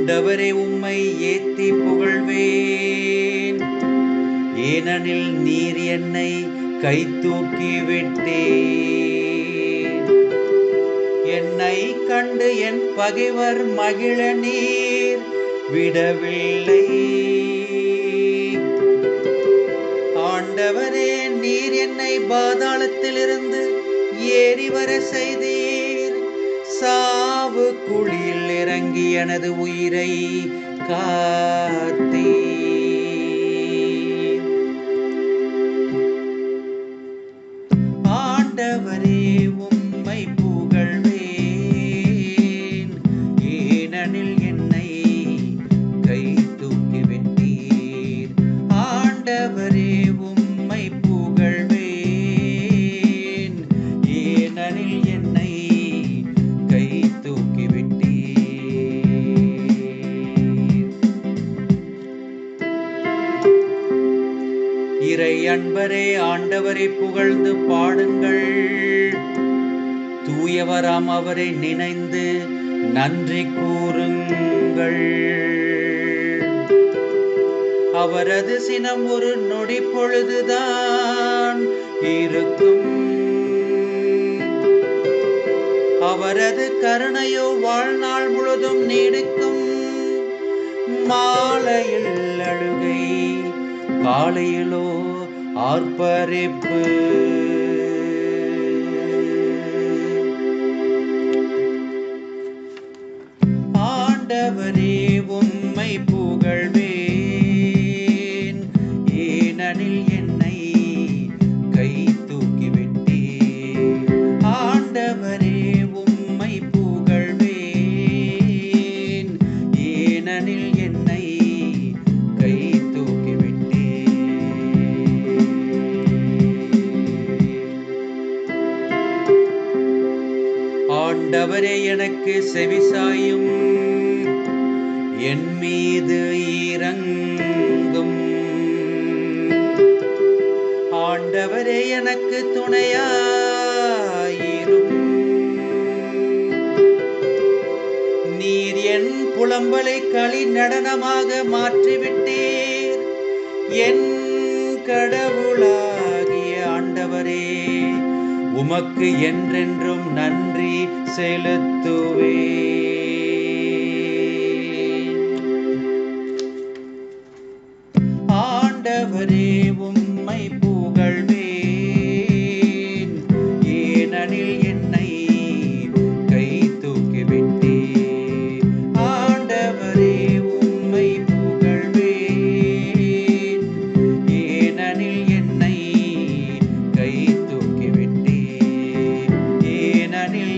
ஆண்டவரே உம்மை ஏத்தி புகழ்வேன், ஏனெனில் நீர் என்னை கை தூக்கி விட்டீர். என்னை கண்டு என் பகைவர் மகிழ நீர் விடவில்லை. ஆண்டவரே, நீர் என்னை பாதாளத்திலிருந்து ஏறி வர செய்தீர். சாவு குழியில் இறங்கி எனது உயிரை காத்தீர். ஆண்டவரே உம்மை புகழ்வேன், ஏனெனில் என்னை கை தூக்கி விட்டீர். ஆண்டவரே உம்மை புகழ்வேன், ஏனெனில் என்னை கை தூக்கி விட்டீர். இறை அன்பரே, ஆண்டவரை புகழ்ந்து பாடுங்கள். தூயவராம் அவரை நினைந்து நன்றி கூறுங்கள். அவரது சினம் ஒரு நொடி பொழுதுதான் இருக்கும், அவரது கருணையோ வாழ்நாள் முழுதும் நீடிக்கும். மாலையில் அழுகை, காலையிலோ ஆர்ப்பரிப்பு. ஆண்டவரே உம்மை புகழ்வேன், ஏனெனில் என்னை கை தூக்கி விட்டீர். ஆண்டவரே உம்மை புகழ்வேன், ஏனெனில் என்னை கை தூக்கி விட்டீர். ஆண்டவரே எனக்கு செவிசாயும், என் மீது இரங்கும். ஆண்டவரே எனக்கு துணையாயிரும். நீர் என் புலம்பலை களி நடனமாக மாற்றிவிட்டீர். என் கடவுளாகிய ஆண்டவரே, உமக்கு என்றென்றும் நன்றி செலுத்துவேன். ஆண்டவரே உம்மை புகழ்வேன், ஏனெனில் என்னை கை தூக்கி விட்டீர். ஆண்டவரே உம்மை புகழ்வேன், ஏனெனில் என்னை கை தூக்கி விட்டீர். ஏனெனில்